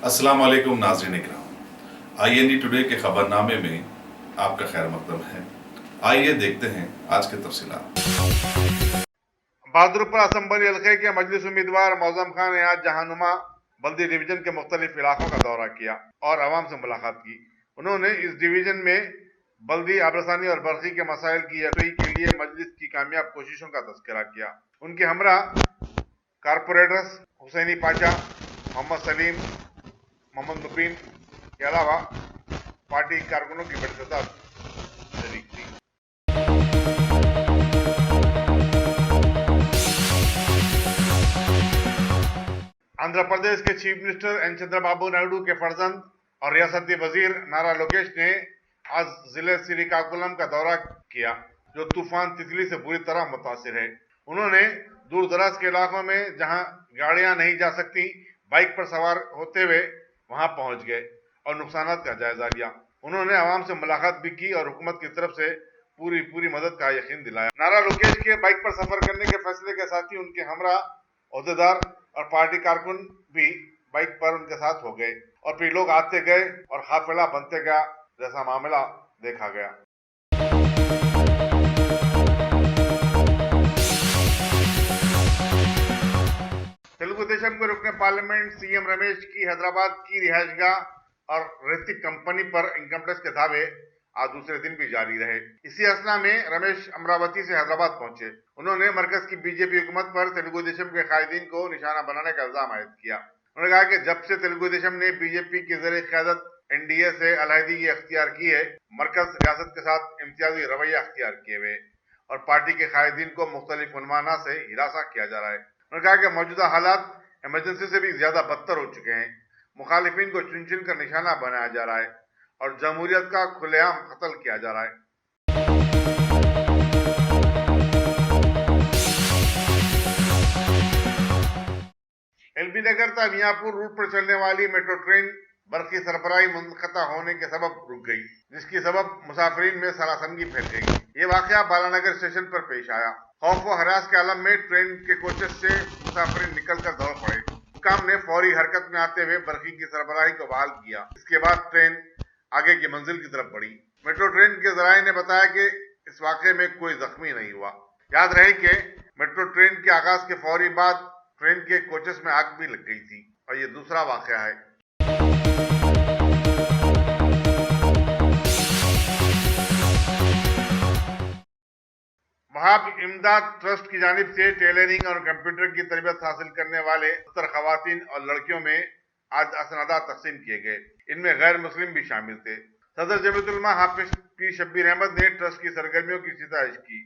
अस्सलाम वालेकुम नाज़रीन इकराम, IND टुडे के खबरनामे में आपका खैर मकदम है। आइए देखते हैं आज के तफसीलात। बहादुरपुर असम्बली हल्के के मजलिस उम्मीदवार मौजम खान ने आज जहानुमा बल्दी डिवीजन के मुख्तलिफ इलाकों का दौरा किया और आवाम से मुलाकात की। उन्होंने इस डिवीजन में बल्दी आबरसानी और बरकी के मसाइल की यकई के लिए मजलिस की कामयाब कोशिशों का तज़किरा किया। उनके हमरा कारपोरेटर्स हुसैनी पाचा, मोहम्मद सलीम, मोहम्मद मुबीन के अलावा पार्टी कारकुनों की बड़ी तादाद शरीक थी। आंध्र प्रदेश के chief minister N Chandrababu Naidu के फर्जंद और रियासती वजीर नारा लोकेश ने आज जिले श्रीकाकुलम का दौरा किया, जो तूफान तितली से बुरी तरह मुतासिर है। उन्होंने दूर दराज के इलाकों में जहां गाड़ियां नहीं जा सकती, बाइक पर सवार होते हुए वहां पहुंच गए और नुकसान का जायजा लिया। उन्होंने आवाम से मुलाकात भी की और हुकूमत की तरफ से पूरी मदद का यकीन दिलाया। नारा लोकेश के बाइक पर सफर करने के फैसले के साथ ही उनके हमरा ओहदेदार और पार्टी कारकुन भी बाइक पर उनके साथ हो गए और फिर लोग आते गए और काफिला बनते गया, जैसा मामला देखा गया। तेलुगु देशम के रुकने पार्लियामेंट सीएम रमेश की हैदराबाद की रिहायशगाह और ऋतिक कंपनी पर इनकम टैक्स के दावे आज दूसरे दिन भी जारी रहे। इसी असना में रमेश अमरावती से हैदराबाद पहुंचे। उन्होंने मरकज की बीजेपी हुकूमत पर तेलुगु देशम के कायदीन को निशाना बनाने का इल्जाम आयद किया। उन्होंने कहा कि जब से तेलुगु देशम ने बीजेपी की ज़रिए क़यादत NDA से अलहदगी अख्तियार की है, मरकज रियासत के साथ इम्तियाजी रवैया अख्तियार किए हुए और पार्टी के कायदीन को मुख्तलिफ उन्माना से हिरासा किया जा रहा है। उन्होंने कहा कि मौजूदा हालात इमरजेंसी से भी ज्यादा बदतर हो चुके हैं। मुखालिफिन को चुन चुन कर निशाना बनाया जा रहा है और जमहूरियत का खुलेआम कत्ल किया जा रहा है। LB नगर तक मियापुर रूट पर चलने वाली मेट्रो ट्रेन बरकी सरबराही मुनक़ता होने के सबब रुक गई, जिसकी सबब मुसाफिरीन में सरासनगी फैल गई। ये वाकया बालानगर स्टेशन पर पेश आया। खौफ व हरास के आलम में ट्रेन के कोचेस से मुसाफिरीन निकलकर दौड़ पड़े। हुकाम ने फौरी हरकत में आते हुए बरकी की सरबराही को बहाल किया। इसके बाद ट्रेन आगे की मंजिल की तरफ बढ़ी। मेट्रो ट्रेन के जराये ने बताया कि इस वाक़े में कोई जख्मी नहीं हुआ। याद रहे कि मेट्रो ट्रेन के आगाज के फौरी बाद ट्रेन के कोचेस में आग भी लग गई थी और ये दूसरा वाक़या है। वहाब इमदाद ट्रस्ट की जानिब से टेलरिंग और कंप्यूटर की तरबियत हासिल करने वाले 70 खवातीन और लड़कियों में आज असनादा तकसीम किए गए। इनमें गैर मुस्लिम भी शामिल थे। सदर जमीयतुल उलमा हाफिज पीर शब्बीर अहमद ने ट्रस्ट की सरगर्मियों की सितारिश की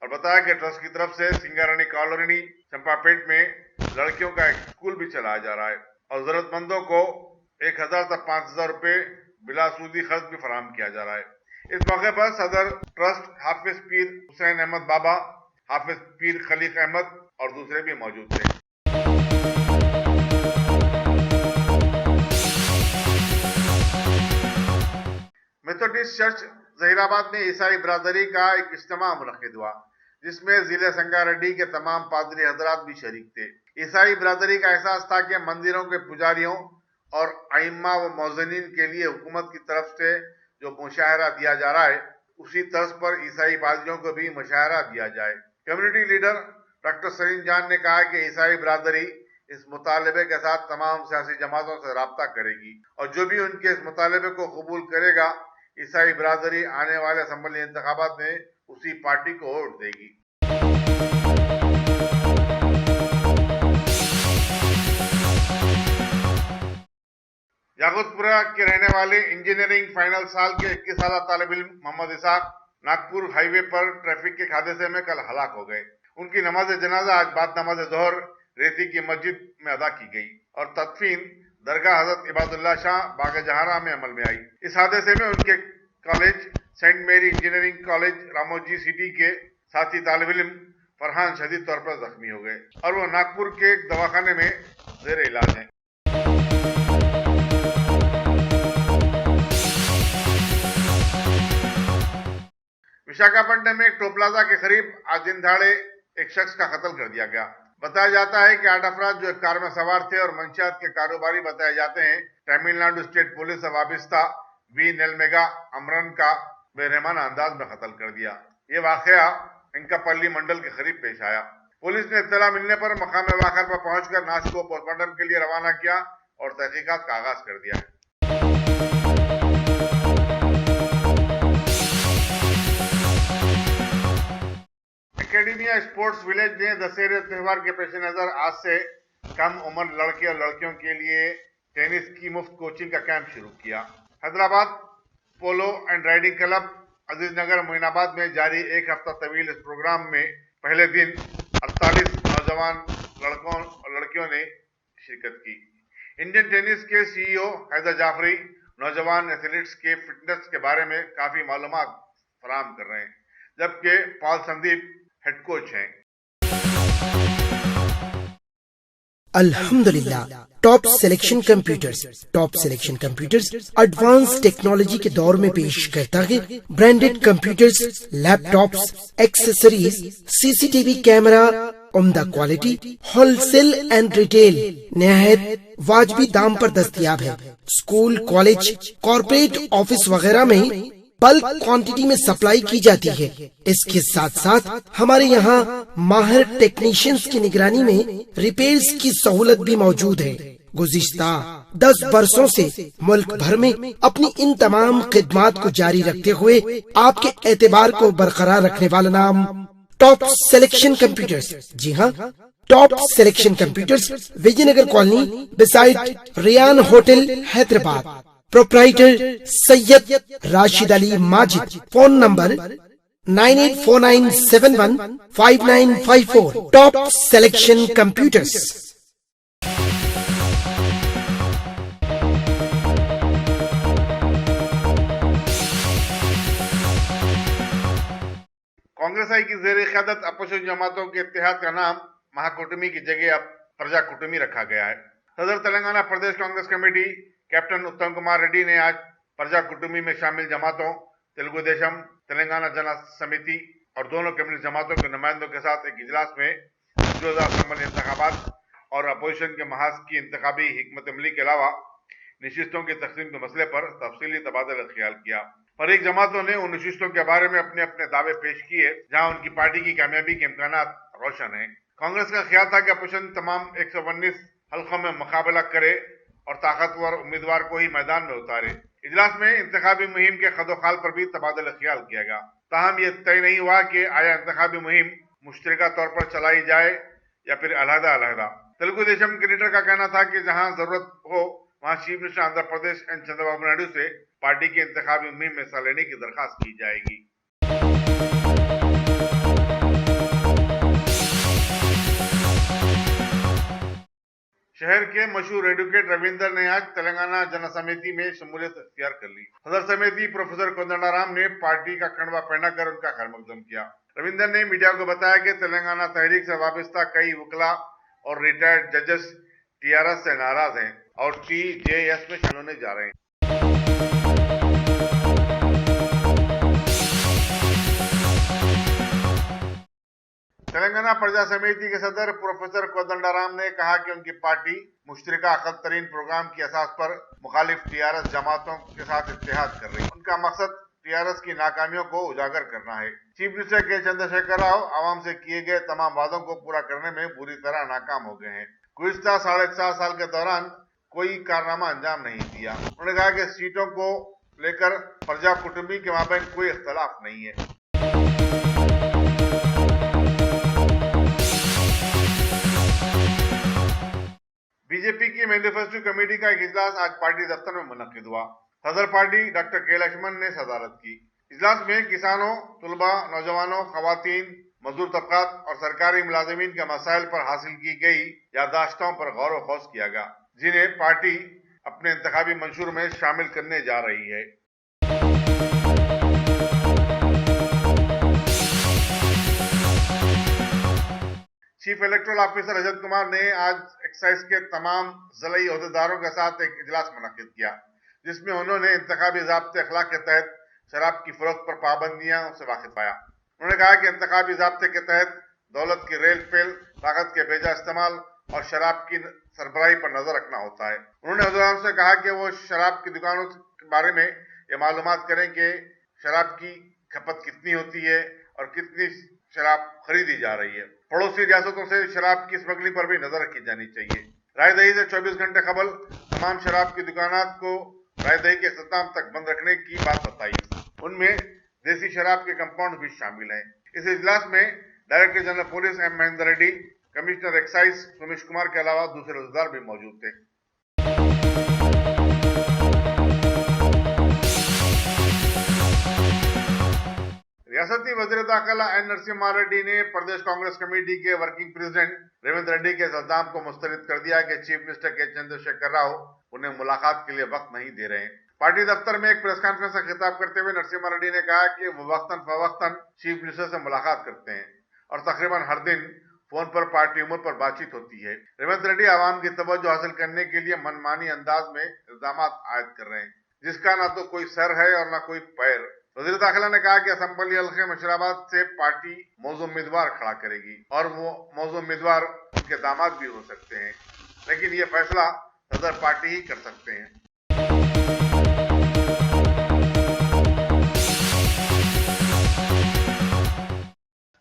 और बताया कि ट्रस्ट की तरफ से सिंगारानी कॉलोनी चंपापेट में लड़कियों का एक स्कूल भी चलाया जा रहा है और जरूरतमंदों को 1000 तक 5000 रुपए बिलासूदी खर्च भी फराहम किया जा रहा है। इस मौके पर सदर ट्रस्ट हाफिज पीर हुसैन अहमद बाबा, हाफिज पीर खलीक अहमद और दूसरे भी मौजूद थे। मेथोडिस्ट चर्च जहीराबाद में ईसाई बरादरी का एक इज्तिमा मुनक्किद हुआ, जिसमें जिले संगारेड्डी के तमाम पादरी हजरात भी शरीक थे। ईसाई बरादरी का एहसास था कि मंदिरों के पुजारियों और आइम्मा व मौज़नीन के लिए हुकूमत की तरफ से जो मुशाहरा दिया जा रहा है, उसी तर्ज पर ईसाई पादरियों को भी मुशाहरा दिया जाए। कम्युनिटी लीडर डॉक्टर सलीम जान ने कहा कि ईसाई बरादरी इस मुतालबे के साथ तमाम सियासी जमातों से राब्ता करेगी और जो भी उनके इस मुतालबे को कबूल करेगा, ईसाई बरादरी आने वाले असम्बली इंतखाबात में उसी पार्टी को वोट देगी। याकुतपुरा के रहने वाले इंजीनियरिंग फाइनल साल के 21 साल तालिब इल्म मोहम्मद इसाक नागपुर हाईवे पर ट्रैफिक के हादसे में कल हलाक हो गए। उनकी नमाज जनाजा आज बाद नमाज जोहर रेती की मस्जिद में अदा की गई और तदफीन दरगाह हजरत इबादुल्लाह शाह बाग जहारा में अमल में आई। इस हादसे में उनके कॉलेज सेंट मेरी इंजीनियरिंग कॉलेज रामोजी सिटी के साथी तालिब इल्म फरहान शदीद तौर पर जख्मी हो गए और वो नागपुर के एक दवाखाने में जेर इलाज हैं। विशाखापट्टनम में एक टोल प्लाजा के करीब आज दिन दहाड़े एक शख्स का कत्ल कर दिया गया। बताया जाता है कि 8 अफराद जो एक कार में सवार थे और मंशियात के कारोबारी बताए जाते हैं, तमिलनाडु स्टेट पुलिस से वाबस्ता वी नेलमेगा अमरन का बेरहमाना अंदाज में कत्ल कर दिया। ये वाकया इंकापल्ली मंडल के करीब पेश आया। पुलिस ने इत्तला मिलने पर मकाम वाक़या पर पहुंचकर लाश को पोस्टमार्टम के लिए रवाना किया और तहकीकात का आगाज कर दिया है। एकेडमिया स्पोर्ट्स विलेज ने दशहरे त्योहार के पेश नजर आज से कम उम्र लड़के और लड़कियों के लिए टेनिस की मुफ्त कोचिंग का कैंप शुरू किया। हैदराबाद पोलो एंड राइडिंग क्लब अजीजनगर मोइनाबाद में जारी एक हफ्ता तवील इस प्रोग्राम में पहले दिन 48 नौजवान लड़कों और लड़कियों ने शिरकत की। इंडियन टेनिस के सीईओ हैदर जाफरी नौजवान एथलीट्स के फिटनेस के बारे में काफी मालूमात फराहम कर रहे हैं, जबकि पॉल संदीप हेड कोच हैं। अल्हम्दुलिल्लाह, top selection computers advance technology के दौर में पेश करता है branded computers, laptops, accessories, CCTV camera, उम्दा क्वालिटी, होलसेल एंड रिटेल निहायत वाजबी दाम पर दस्तयाब है। स्कूल, कॉलेज, कॉर्पोरेट ऑफिस वगैरह में बल्क क्वांटिटी में सप्लाई की जाती है। इसके साथ साथ हमारे यहाँ माहिर टेक्नीशियंस की निगरानी में रिपेयर्स की सहूलत भी मौजूद है। गुज़िश्ता 10 बरसों से मुल्क भर में अपनी इन तमाम खिदमात को जारी रखते हुए आपके एतबार को बरकरार रखने वाला नाम टॉप सिलेक्शन कंप्यूटर्स। जी हाँ, top selection computers, Vijayanagar colony beside Riyan hotel, Hyderabad. Proprietor Syed Rashid Ali Majid. Phone number 9849715954। Top selection computers. Congress I की जेर क़यादत अपोजिशन जमातों के इत्तेहाद का नाम महाकुटुमी की जगह अब प्रजा कुटुमी रखा गया है। सदर तेलंगाना प्रदेश कांग्रेस कमेटी कैप्टन उत्तम कुमार रेड्डी ने आज प्रजा कुटुमी में शामिल जमातों तेलुगु देशम, तेलंगाना जन समिति और दोनों कम्युनिस्ट जमातों के नुमाइंदों के साथ एक इजलास में मौजूदा असम्बली इंतखाबात और अपोजिशन के महाज की इंतखाबी हिकमत अमली के अलावा नशिस्तों की तकसीम के मसले पर तफसीली तबादला ख्याल किया। फरीक जमातों ने उन नशिस्तों के बारे में अपने अपने दावे पेश किए जहां उनकी पार्टी की कामयाबी के इम्कान रोशन है। कांग्रेस का ख्याल था कि अपोजिशन तमाम 119 हल्कों में मुकाबला करे और ताकतवर उम्मीदवार को ही मैदान में उतारे। इजलास में इंतखाबी मुहिम के खदोखाल पर भी तबादला ख्याल किया गया। ताहम यह तय नहीं हुआ कि आया इंतखाबी मुहिम मुश्तरका तौर पर चलाई जाए या फिर अलहदा। तेलुगु देशम के लीडर का कहना था कि जहां जरूरत हो वहां chief minister Andhra Pradesh N Chandrababu Naidu से पार्टी की इंतखाबी मुहिम में हिस्सा लेने की दरखास्त की जाएगी। शहर के मशहूर एडवोकेट रविंदर ने आज तेलंगाना जन समिति में शमूलियत इख्तियार कर ली। सदर समिति प्रोफेसर कोदंडाराम ने पार्टी का खंडवा पहनाकर उनका खैर मकदम किया। रविंदर ने मीडिया को बताया कि तेलंगाना तहरीक से वाबस्ता कई वकला और रिटायर्ड जजेस टीआरएस से नाराज हैं और टीजेएस में शामिल होने जा रहे हैं। तेलंगाना प्रजा समिति के सदर प्रोफेसर कोदंडाराम ने कहा कि उनकी पार्टी मुश्तरका अकल तरीन प्रोग्राम की असास पर मुखालिफ टीआरएस जमातों के साथ इत्तेहाद कर रही है। उनका मकसद टीआरएस की नाकामियों को उजागर करना है। चीफ मिनिस्टर के चंद्रशेखर राव आवाम से किए गए तमाम वादों को पूरा करने में बुरी तरह नाकाम हो गए हैं। गुज़िश्ता 4.5 साल के दौरान कोई कारनामा अंजाम नहीं दिया। उन्होंने कहा कि सीटों को लेकर प्रजा कुटुंबी के माबैन कोई इख्तलाफ नहीं है। बीजेपी की मैनिफेस्टो कमेटी का एक इजलास आज पार्टी दफ्तर में मुनक्किद हुआ। सदर पार्टी डॉक्टर के लक्ष्मण ने सदारत की। इजलास में किसानों, तुलबा, नौजवानों, खवातीन, मजदूर तबकात और सरकारी मुलाजिमीन के मसाइल पर हासिल की गई यादाश्तों पर गौर व खौस किया गया, जिन्हें पार्टी अपने इंतखाबी मंशूर में शामिल करने जा रही है। Chief electoral officer Rajat Kumar ने आज एक्साइज के तमाम ज़िलाई ओहदेदारों के साथ एक इजलास मुनक्किद किया, जिसमें उन्होंने इंतखाबी ज़ाब्ते अखलाक के तहत शराब की फरोख्त पर पाबंदियों से वाकिफ पाया। उन्होंने कहा कि इंतखाबी ज़ाब्ते के तहत दौलत की रेल पेल, ताकत के बेजा इस्तेमाल और शराब की सरबराही पर नजर रखना होता है। उन्होंने नौजवानों से कहा कि वो शराब की दुकानों के बारे में ये मालूमात करें कि शराब की खपत कितनी होती है और कितनी शराब खरीदी जा रही है। पड़ोसी रियासतों से शराब की स्मगलिंग पर भी नजर रखी जानी चाहिए। रायदही से 24 घंटे कबल तमाम शराब की दुकानात को रायदही के इख्तिताम तक बंद रखने की बात बताई। उनमें देसी शराब के कंपाउंड भी शामिल हैं। इस इजलास में director general police M Mahender Reddy, commissioner excise Sumesh Kumar के अलावा दूसरे रोजगार भी मौजूद थे। रियासती वजीर दाखिला एन नरसिम्हा रेड्डी ने प्रदेश कांग्रेस कमेटी के वर्किंग प्रेसिडेंट रेवंत रेड्डी के इल्जाम को मुस्तरद कर दिया कि चीफ मिनिस्टर के चंद्रशेखर राव उन्हें मुलाकात के लिए वक्त नहीं दे रहे हैं। पार्टी दफ्तर में एक प्रेस कॉन्फ्रेंस से खिताब करते हुए नरसिम्हा रेड्डी ने कहा कि वो वक्तन फवक्तन चीफ मिनिस्टर से मुलाकात करते हैं और तकरीबन हर दिन फोन पर पार्टी उम्र पर बातचीत होती है। रेवंत रेड्डी आवाम की तवज्जो हासिल करने के लिए मनमानी अंदाज में इल्जाम आयद कर रहे हैं, जिसका ना तो कोई सर है और ना कोई पैर। वजीर दाखिला ने कहा कि असम्बली हल्के मशराबाद से पार्टी मौजूद उम्मीदवार खड़ा करेगी और वो मौजूद उम्मीदवार उनके दामाद भी हो सकते हैं, लेकिन ये फैसला सदर पार्टी ही कर सकते हैं।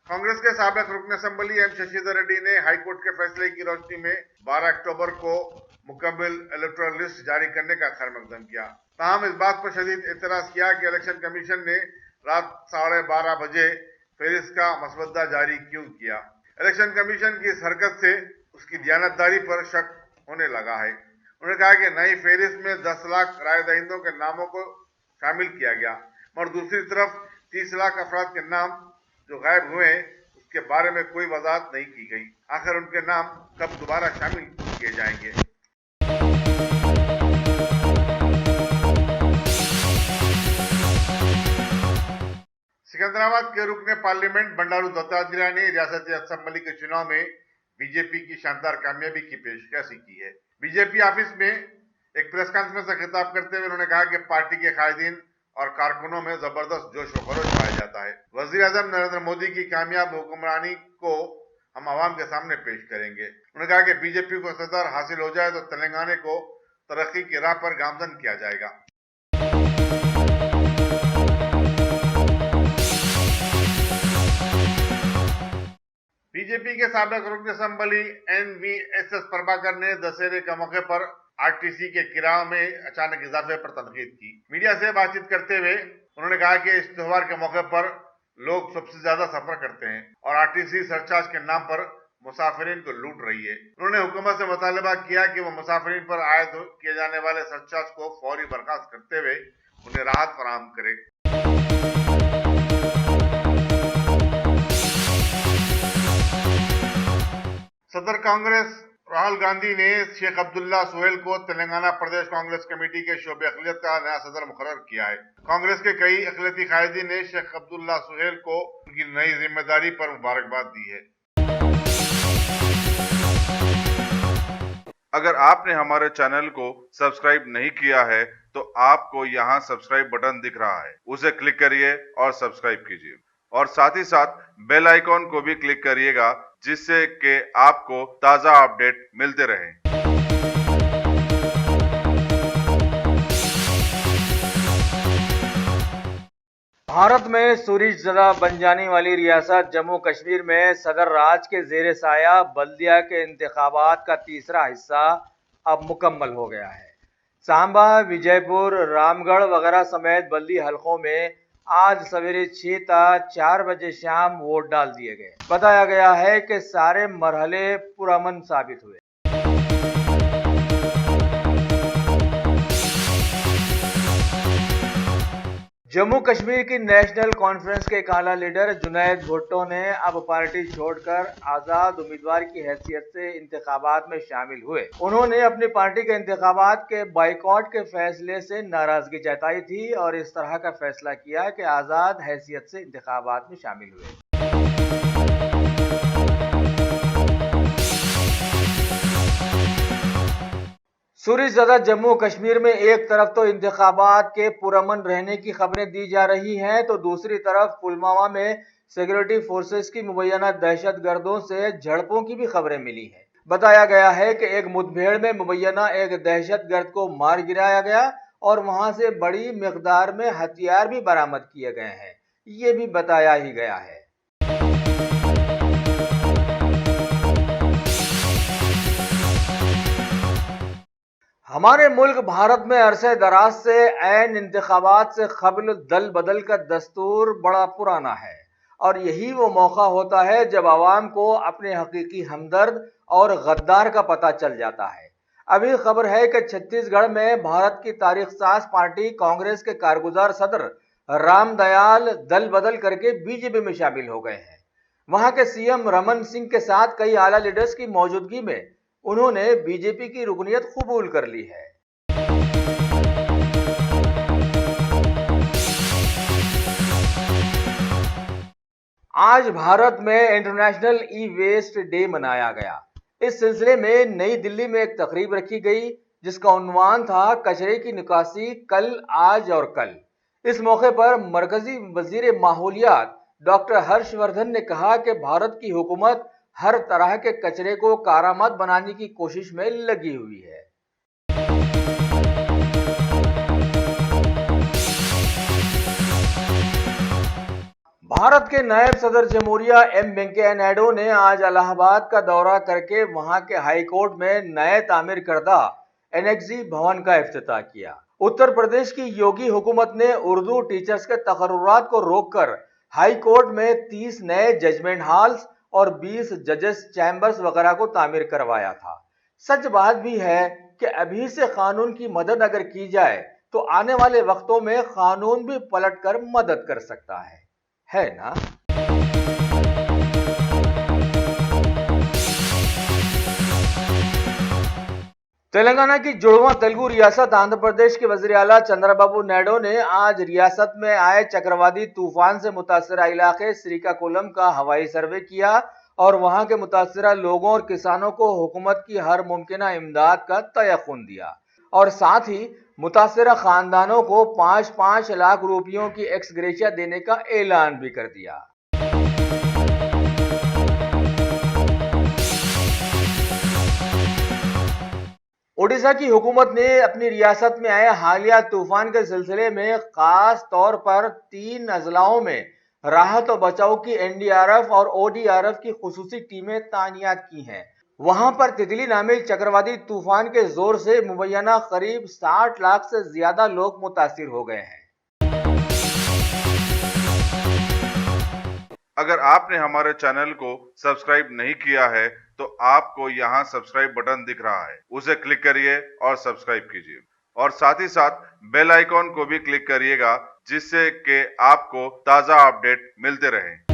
कांग्रेस के साबिक रुकन असेंबली एम शशिधर रेड्डी ने हाईकोर्ट के फैसले की रोशनी में 12 अक्टूबर को मुकम्मल इलेक्टोरल लिस्ट जारी करने का खैर मकदम किया। ताहम इस बात पर शदीद एतराज किया कि इलेक्शन कमीशन ने रात 12:30 बजे फहरिस्त का मसवदा जारी क्यों किया। इलेक्शन कमीशन की इस हरकत से उसकी दयानतदारी पर शक होने लगा है। उन्होंने कहा कि नई फहरिस्त में 10 लाख राय दहिंदों के नामों को शामिल किया गया, मगर दूसरी तरफ 30 लाख अफराद के नाम जो गायब हुए उसके बारे में कोई वजाहत नहीं की गई। आखिर उनके नाम कब दोबारा शामिल किए जाएंगे। सिकंदराबाद के रुकने पार्लियामेंट बंडारू दत्तात्रेय ने रियासती असेंबली के चुनाव में बीजेपी की शानदार कामयाबी की पेशकश की है। बीजेपी ऑफिस में एक प्रेस कॉन्फ्रेंस से खिताब करते हुए उन्होंने कहा कि पार्टी के कायदीन और कारकुनों में जबरदस्त जोश व खरोश पाया जाता है। वजीर आजम नरेंद्र मोदी की कामयाब हुक्मरानी को हम आवाम के सामने पेश करेंगे। उन्होंने कहा कि बीजेपी को इक़्तिदार हासिल हो जाए तो तेलंगाना को तरक्की की राह पर गामजन किया जाएगा। बीजेपी के साबिक रुकन असेंबली NVSS प्रभाकर ने दशहरे के मौके पर RTC के किराए में अचानक इजाफे पर तनकीद की। मीडिया से बातचीत करते हुए उन्होंने कहा कि इस त्योहार के मौके पर लोग सबसे ज्यादा सफर करते हैं और RTC सरचार्ज के नाम पर मुसाफिरीन को लूट रही है। उन्होंने हुकूमत से मुतालबा किया कि वो मुसाफिरीन पर आयद किए जाने वाले सरचार्ज को फौरी बर्खास्त करते हुए उन्हें राहत फराहम करे। सदर कांग्रेस राहुल गांधी ने शेख अब्दुल्ला सुहेल को तेलंगाना प्रदेश कांग्रेस कमेटी के शोबे अखिलियत का नया सदर मुकर्रर किया है। कांग्रेस के कई अखिलती कायदीन ने शेख अब्दुल्ला सुहेल को उनकी नई जिम्मेदारी पर मुबारकबाद दी है। अगर आपने हमारे चैनल को सब्सक्राइब नहीं किया है तो आपको यहाँ सब्सक्राइब बटन दिख रहा है, उसे क्लिक करिए और सब्सक्राइब कीजिए और साथ ही साथ बेल आइकॉन को भी क्लिक करिएगा, जिससे कि आपको ताजा अपडेट मिलते रहें। भारत में सूरजज़दा बन जाने वाली रियासत जम्मू कश्मीर में सदर राज के ज़ेर साया बल्दिया के इंतखाबात का तीसरा हिस्सा अब मुकम्मल हो गया है। सांबा, विजयपुर, रामगढ़ वगैरह समेत बल्दी हलकों में आज सवेरे 6 ता 4 बजे शाम वोट डाल दिए गए। बताया गया है कि सारे मरहले पुरअमन साबित हुए। जम्मू कश्मीर की नेशनल कॉन्फ्रेंस के काला लीडर जुनैद भुट्टो ने अब पार्टी छोड़कर आजाद उम्मीदवार की हैसियत से इंतखाबात में शामिल हुए। उन्होंने अपनी पार्टी के इंतखाबात के बाइकआउट के फैसले से नाराजगी जताई थी और इस तरह का फैसला किया कि आजाद हैसियत से इंतखाबात में शामिल हुए। सूरजज़दा जम्मू कश्मीर में एक तरफ तो इंतखाबात के पुरअमन रहने की खबरें दी जा रही हैं, तो दूसरी तरफ पुलवामा में सिक्योरिटी फोर्सेस की मुबैना दहशत गर्दों से झड़पों की भी खबरें मिली हैं। बताया गया है कि एक मुठभेड़ में मुबैना एक दहशतगर्द को मार गिराया गया और वहां से बड़ी मिकदार में हथियार भी बरामद किए गए हैं, ये भी बताया ही गया है। हमारे मुल्क भारत में अरसे दराज से ऐन इंतखाबात से कबल दल बदल का दस्तूर बड़ा पुराना है और यही वो मौका होता है जब आवाम को अपने हकीकी हमदर्द और गद्दार का पता चल जाता है। अभी खबर है कि छत्तीसगढ़ में भारत की तारीख साज पार्टी कांग्रेस के कारगुजार सदर राम दयाल दल बदल करके बीजेपी में शामिल हो गए हैं। वहां के सीएम रमन सिंह के साथ कई आला लीडर्स की मौजूदगी में उन्होंने बीजेपी की रुकनीत कबूल कर ली है। आज भारत में इंटरनेशनल ई वेस्ट डे मनाया गया। इस सिलसिले में नई दिल्ली में एक तकरीब रखी गई जिसका उन्वान था कचरे की निकासी कल, आज और कल। इस मौके पर मरकजी वजीर माहौलियात डॉक्टर हर्षवर्धन ने कहा कि भारत की हुकूमत हर तरह के कचरे को कारामद बनाने की कोशिश में लगी हुई है। भारत के नायब सदर जमहूरिया एम वेंकैया नायडू ने आज इलाहाबाद का दौरा करके वहां के हाई कोर्ट में नए तामीर करदा एनेक्सी भवन का इफ्तिताह किया। उत्तर प्रदेश की योगी हुकूमत ने उर्दू टीचर्स के तकर्रुरात को रोककर हाई कोर्ट में 30 नए जजमेंट हॉल्स और 20 जजेस चैम्बर्स वगैरह को तामीर करवाया था। सच बात भी है कि अभी से कानून की मदद अगर की जाए तो आने वाले वक्तों में कानून भी पलटकर मदद कर सकता है ना? तेलंगाना की जुड़वा तेलुगु रियासत आंध्र प्रदेश के वजीर आला चंद्रबाबू नायडू ने आज रियासत में आए चक्रवाती तूफान से मुतासरा इलाके श्रीकाकुलम का हवाई सर्वे किया और वहां के मुतासरा लोगों और किसानों को हुकूमत की हर मुमकिना इमदाद का तयक़ुन दिया और साथ ही मुतासरा खानदानों को 5-5 लाख रुपयों की एक्स ग्रेशिया देने का ऐलान भी कर दिया। ओडिशा की हुकूमत ने अपनी रियासत में आए हालिया तूफान के सिलसिले में खास तौर पर 3 अजलाओं में राहत और बचाव की एनडीआरएफ और ओडीआरएफ की खुसूसी टीमें तैनात की हैं। वहां पर तितली नामिक चक्रवाती तूफान के जोर से मुबैना करीब 60 लाख से ज्यादा लोग मुतासिर हो गए हैं। अगर आपने हमारे चैनल को सब्सक्राइब नहीं किया है तो आपको यहाँ सब्सक्राइब बटन दिख रहा है, उसे क्लिक करिए और सब्सक्राइब कीजिए और साथ ही साथ बेल आइकॉन को भी क्लिक करिएगा जिससे कि आपको ताज़ा अपडेट मिलते रहें।